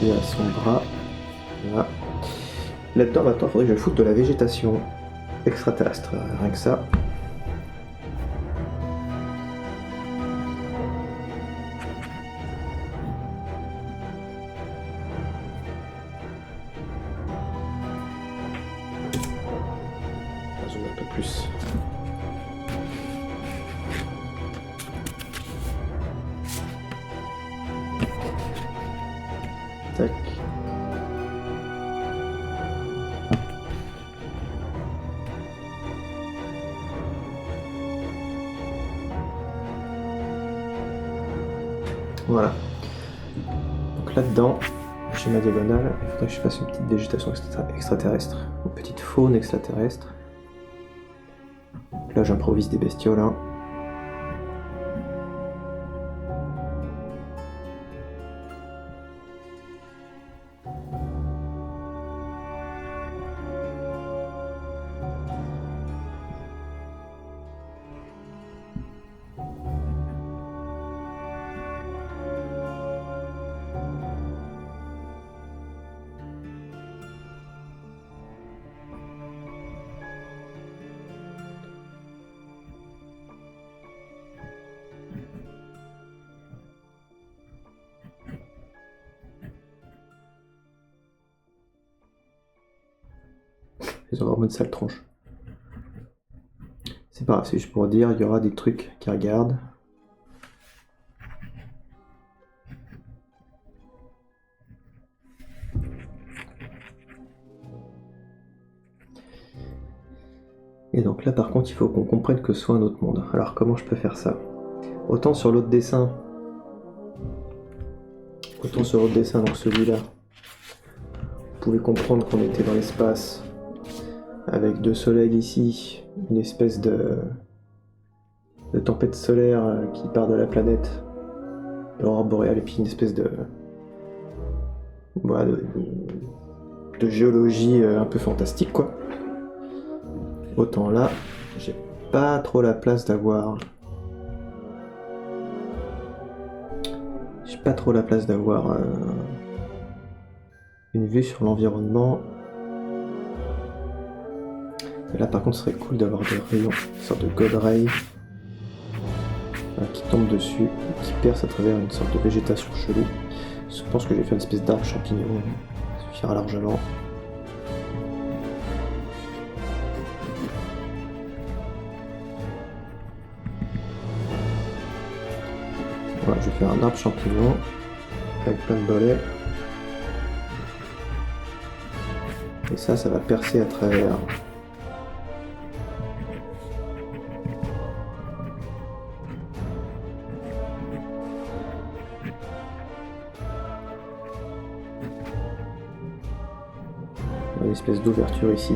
et à son bras. Voilà. Là-dedans, maintenant, il faudrait que je foute de la végétation extraterrestre, rien que ça. Zoom un peu plus. Tac. Voilà. Donc là-dedans, j'ai ma diagonale. Il faudrait que je fasse une petite végétation extraterrestre. Une petite faune extraterrestre. Là, j'improvise des bestioles. Hein. Ils ont vraiment une sale tronche. C'est pas grave, c'est juste pour dire, il y aura des trucs qui regardent. Et donc là par contre contre, il faut qu'on comprenne que ce soit un autre monde. Alors comment je peux faire ça? Autant sur l'autre dessin, donc celui-là, vous pouvez comprendre qu'on était dans l'espace, avec deux soleils ici, une espèce de tempête solaire qui part de la planète, l'aurore boréale, et puis une espèce de géologie un peu fantastique, quoi. Autant là, j'ai pas trop la place d'avoir... une vue sur l'environnement. Et là par contre, ce serait cool d'avoir des rayons, une sorte de God Ray qui tombe dessus, qui perce à travers une sorte de végétation chelou. Je pense que j'ai fait une espèce d'arbre champignon, ça suffira largement. Voilà, je vais faire un arbre champignon avec plein de bolets. Et ça va percer à travers. Une espèce d'ouverture ici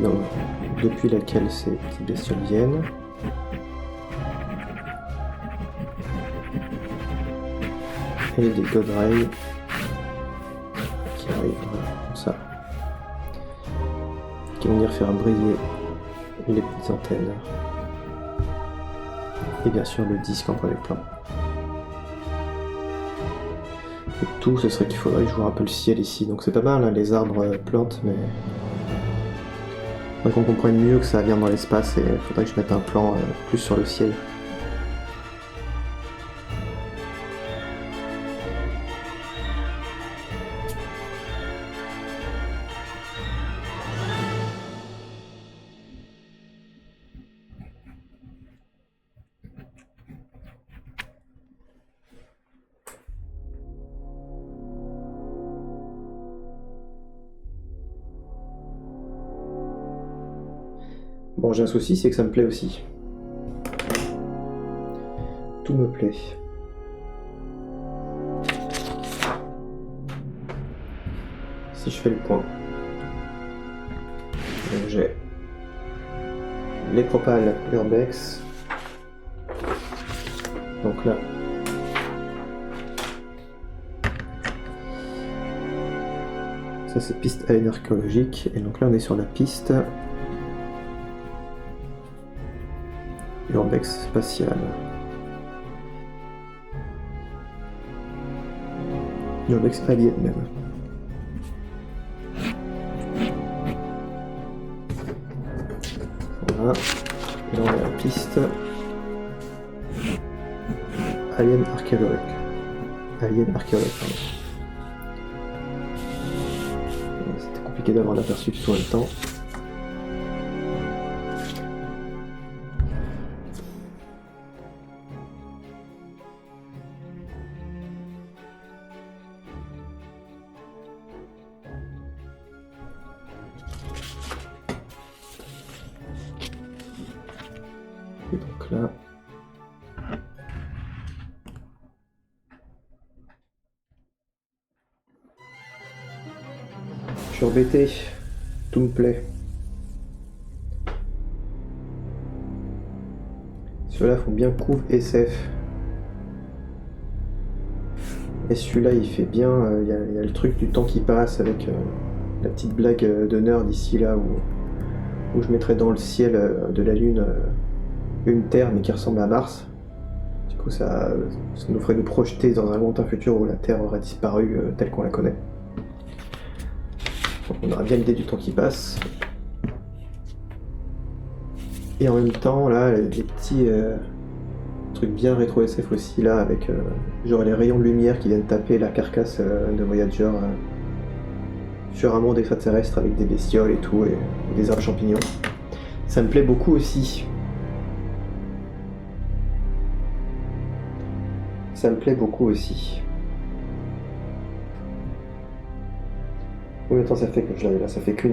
depuis laquelle ces petites bestioles viennent. Et des God Ray qui arrivent comme ça, qui vont venir faire briller les petites antennes. Et bien sûr le disque en premier plan. Et tout, ce serait qu'il faudrait que je vois un peu le ciel ici. Donc c'est pas mal, hein, les arbres plantes, mais il faudrait qu'on comprenne mieux que ça vient dans l'espace et il faudrait que je mette un plan plus sur le ciel. Bon, j'ai un souci, c'est que ça me plaît aussi. Tout me plaît. Si je fais le point, donc j'ai les propales Urbex. Donc là, ça c'est piste AN archéologique, et donc là on est sur la piste Urbex spatial. Urbex alien même. Voilà. Et là on est à la piste Alien archéologue. C'était compliqué d'avoir l'aperçu tout en même temps. Et donc là, je suis embêté, tout me plaît. Ceux-là font bien couvre SF. Et celui-là il fait bien, il y a le truc du temps qui passe avec la petite blague de nerd ici là où je mettrais dans le ciel de la Lune une Terre mais qui ressemble à Mars. Du coup ça nous ferait nous projeter dans un lointain futur où la Terre aurait disparu telle qu'on la connaît. Donc on aura bien l'idée du temps qui passe. Et en même temps là, des petits trucs bien rétro SF aussi là, avec genre les rayons de lumière qui viennent taper la carcasse de Voyager sur un monde extraterrestre avec des bestioles et tout, et des arbres champignons. Ça me plaît beaucoup aussi. Combien de temps ça fait que je l'avais là? Ça fait qu'une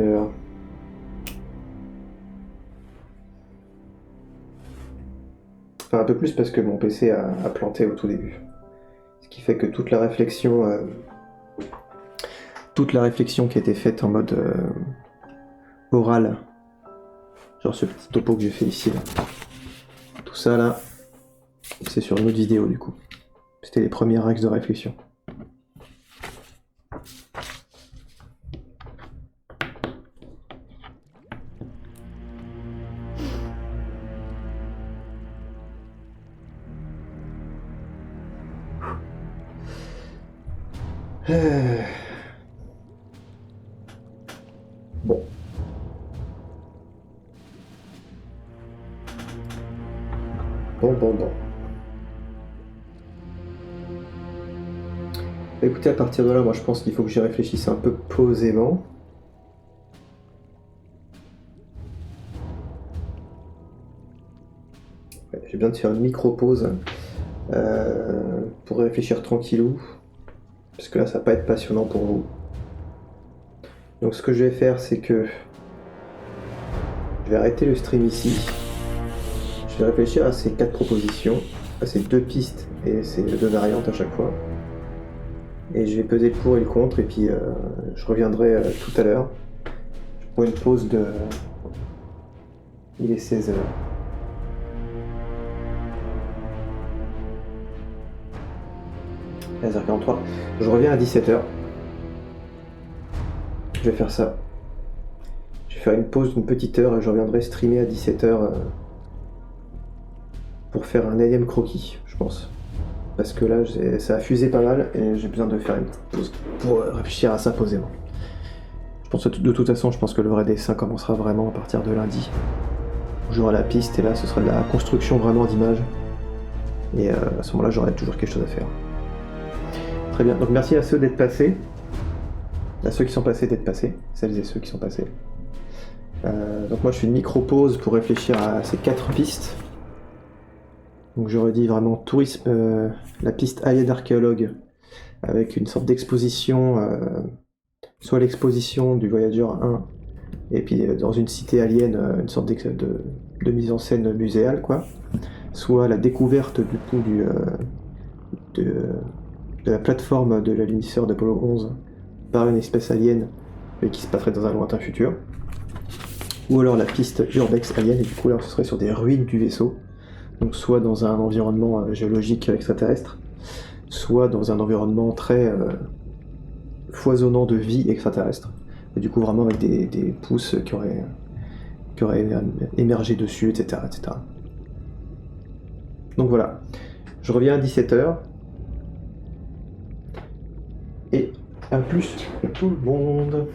heure. Enfin un peu plus parce que mon PC a planté au tout début. Ce qui fait que toute la réflexion qui a été faite en mode oral, genre ce petit topo que j'ai fait ici, là. Tout ça là, c'est sur une autre vidéo du coup. C'était les premiers axes de réflexion. Bon. Bon. Écoutez, à partir de là, moi je pense qu'il faut que j'y réfléchisse un peu posément. Ouais, j'ai bien de faire une micro-pause pour réfléchir tranquillou. Parce que là, ça va pas être passionnant pour vous. Donc ce que je vais faire, c'est que je vais arrêter le stream ici. Je vais réfléchir à ces 4 propositions, à ces 2 pistes et ces 2 variantes à chaque fois. Et je vais peser le pour et le contre, et puis je reviendrai tout à l'heure pour une pause de... Il est 16h. – 16h43. Je reviens à 17h. Je vais faire ça. Je vais faire une pause d'une petite heure et je reviendrai streamer à 17h pour faire un énième croquis, je pense. Parce que là, ça a fusé pas mal et j'ai besoin de faire une petite pause pour réfléchir à ça posément. Je pense que de toute façon, je pense que le vrai dessin commencera vraiment à partir de lundi. J'aurai la piste et là, ce sera de la construction vraiment d'images. Et à ce moment-là, j'aurai toujours quelque chose à faire. Très bien, donc merci à ceux d'être passés. À ceux qui sont passés d'être passés, celles et ceux qui sont passés. Donc moi je fais une micro-pause pour réfléchir à ces 4 pistes. Donc je redis vraiment tourisme, la piste alien archéologue, avec une sorte d'exposition, soit l'exposition du Voyageur 1, et puis dans une cité alien, une sorte de mise en scène muséale, quoi. Soit la découverte du coup de la plateforme de l'alunisseur d'Apollo 11 par une espèce alien, mais qui se passerait dans un lointain futur. Ou alors la piste Urbex alien, et du coup là ce serait sur des ruines du vaisseau, donc soit dans un environnement géologique extraterrestre, soit dans un environnement très foisonnant de vie extraterrestre, et du coup vraiment avec des pousses qui auraient émergé dessus, etc., etc. Donc voilà, je reviens à 17h, et à plus tout le monde.